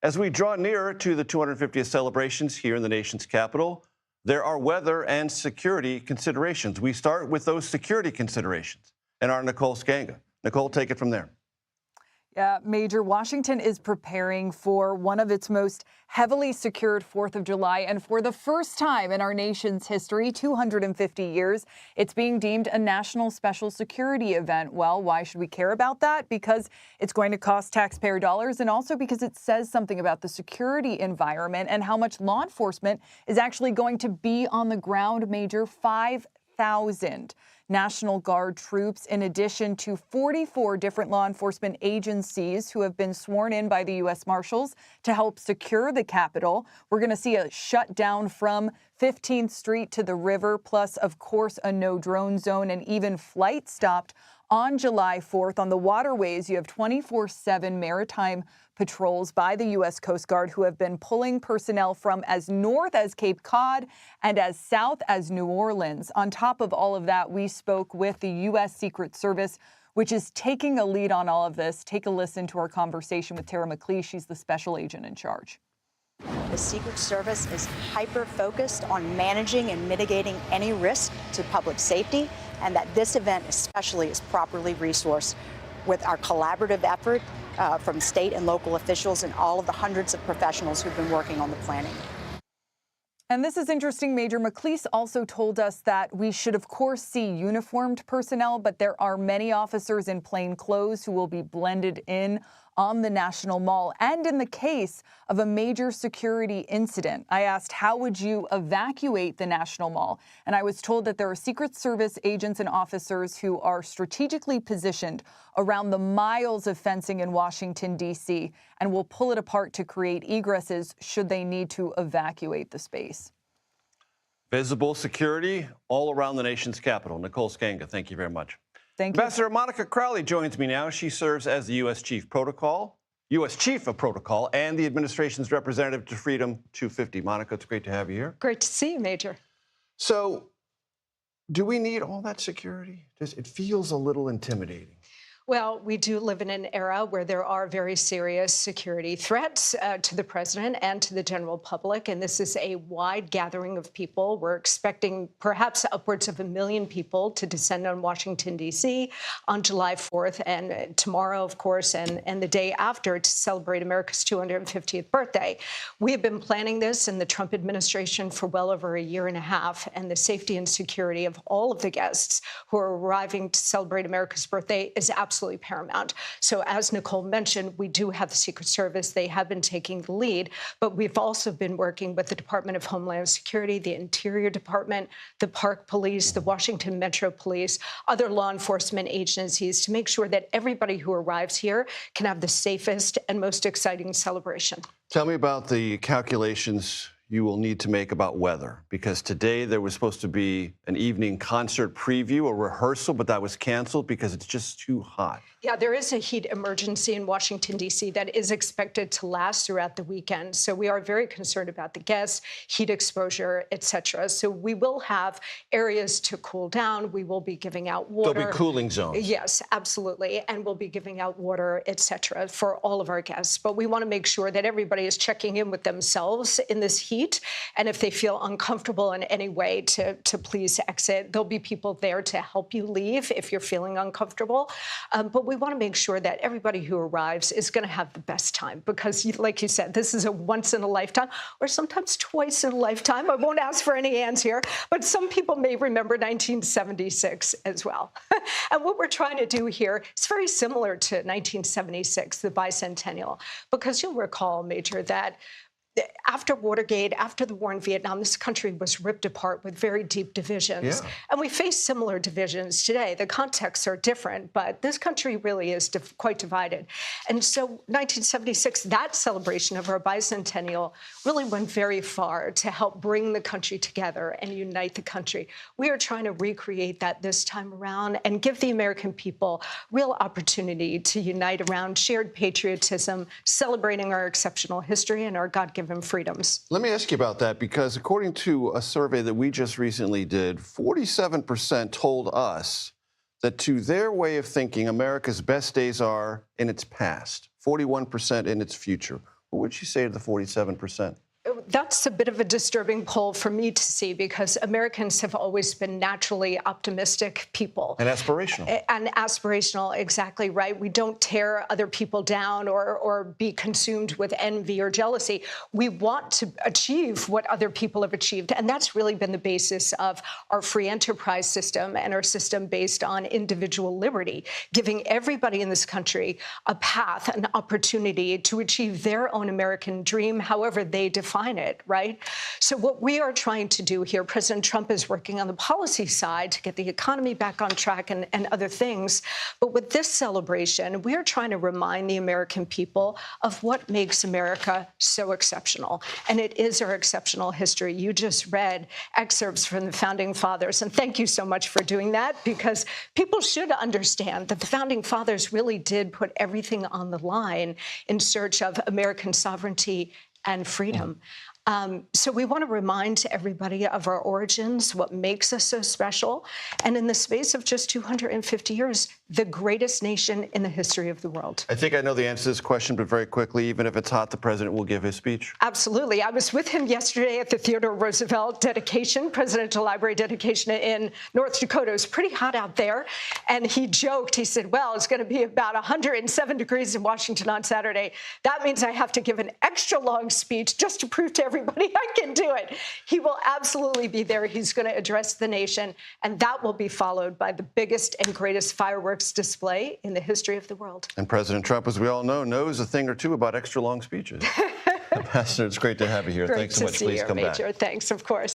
As we draw nearer to the 250th celebrations here in the nation's capital, there are weather and security considerations. We start with those security considerations and our Nicole Sganga. Nicole, take it from there. Yeah, Major, Washington is preparing for one of its most heavily secured 4th of July. And for the first time in our nation's history, 250 years, it's being deemed a national special security event. Well, why should we care about that? Because it's going to cost taxpayer dollars, and also because it says something about the security environment and how much law enforcement is actually going to be on the ground, Major. 5,000 National Guard troops, in addition to 44 different law enforcement agencies who have been sworn in by the U.S. Marshals to help secure the Capitol. We're going to see a shutdown from 15th Street to the river, plus, of course, a no-drone zone and even flights stopped on July 4th. On the waterways, you have 24/7 maritime patrols by the U.S. Coast Guard who have been pulling personnel from as north as Cape Cod and as south as New Orleans. On top of all of that, we spoke with the U.S. Secret Service, which is taking a lead on all of this. Take a listen to our conversation with Tara McLeish. She's the special agent in charge. The Secret Service is hyper-focused on managing and mitigating any risk to public safety, and that this event especially is properly resourced with our collaborative effort from state and local officials and all of the hundreds of professionals who've been working on the planning. And this is interesting, Major. McLeish also told us that we should, of course, see uniformed personnel, but there are many officers in plain clothes who will be blended in on the National Mall. And in the case of a major security incident, I asked, how would you evacuate the National Mall? And I was told that there are Secret Service agents and officers who are strategically positioned around the miles of fencing in Washington, D.C., and will pull it apart to create egresses should they need to evacuate the space. Visible security all around the nation's capital. Nicole Sganga, thank you very much. Thank you. Ambassador Monica Crowley joins me now. She serves as the U.S. Chief of Protocol, and the administration's representative to Freedom 250. Monica, it's great to have you here. Great to see you, Major. So, do we need all that security? It feels a little intimidating. Well, we do live in an era where there are very serious security threats to the president and to the general public, and this is a wide gathering of people. We're expecting perhaps upwards of 1 million people to descend on Washington, D.C. on July 4th, and tomorrow, of course, and the day after to celebrate America's 250th birthday. We have been planning this in the Trump administration for well over a year and a half, and the safety and security of all of the guests who are arriving to celebrate America's birthday is absolutely paramount. So as Nicole mentioned, we do have the Secret Service. They have been taking the lead, but we've also been working with the Department of Homeland Security, the Interior Department, the Park Police, the Washington Metro Police, other law enforcement agencies to make sure that everybody who arrives here can have the safest and most exciting celebration. Tell me about the calculations you will need to make about weather, because today there was supposed to be an evening concert preview, a rehearsal, but that was canceled because it's just too hot. Yeah, there is a heat emergency in Washington, D.C. that is expected to last throughout the weekend. So we are very concerned about the guests, heat exposure, et cetera. So we will have areas to cool down. We will be giving out water. There'll be cooling zones. Yes, absolutely. And we'll be giving out water, et cetera, for all of our guests. But we want to make sure that everybody is checking in with themselves in this heat. And if they feel uncomfortable in any way, to please exit. There'll be people there to help you leave if you're feeling uncomfortable. But we want to make sure that everybody who arrives is going to have the best time, because, like you said, this is a once-in-a-lifetime, or sometimes twice in a lifetime. I won't ask for any hands here, but some people may remember 1976 as well. And what we're trying to do here is very similar to 1976, the bicentennial, because you'll recall, Major, that after Watergate, after the war in Vietnam, this country was ripped apart with very deep divisions. Yeah. And we face similar divisions today. The contexts are different, but this country really is quite divided. And so 1976, that celebration of our bicentennial really went very far to help bring the country together and unite the country. We are trying to recreate that this time around and give the American people real opportunity to unite around shared patriotism, celebrating our exceptional history and our God-given freedoms. Let me ask you about that, because according to a survey that we just recently did, 47% told us that to their way of thinking, America's best days are in its past, 41% in its future. What would you say to the 47%? That's a bit of a disturbing poll for me to see, because Americans have always been naturally optimistic people. And aspirational. And aspirational, exactly right. We don't tear other people down or be consumed with envy or jealousy. We want to achieve what other people have achieved. And that's really been the basis of our free enterprise system and our system based on individual liberty, giving everybody in this country a path, an opportunity to achieve their own American dream, however they define it, right? So what we are trying to do here, President Trump is working on the policy side to get the economy back on track and other things. But with this celebration, we are trying to remind the American people of what makes America so exceptional. And it is our exceptional history. You just read excerpts from the Founding Fathers. And thank you so much for doing that, because people should understand that the Founding Fathers really did put everything on the line in search of American sovereignty and freedom. So we want to remind everybody of our origins, what makes us so special, and in the space of just 250 years, the greatest nation in the history of the world. I think I know the answer to this question, but very quickly, even if it's hot, the president will give his speech. Absolutely. I was with him yesterday at the Theodore Roosevelt dedication, Presidential Library dedication in North Dakota. It was pretty hot out there. And he joked, he said, well, it's going to be about 107 degrees in Washington on Saturday. That means I have to give an extra long speech just to prove to everybody I can do it. He will absolutely be there. He's going to address the nation, and that will be followed by the biggest and greatest fireworks display in the history of the world. And President Trump, as we all know, knows a thing or two about extra long speeches. Ambassador, it's great to have you here. Great Thanks so much. to see Please you, come Major. back. Thanks, of course.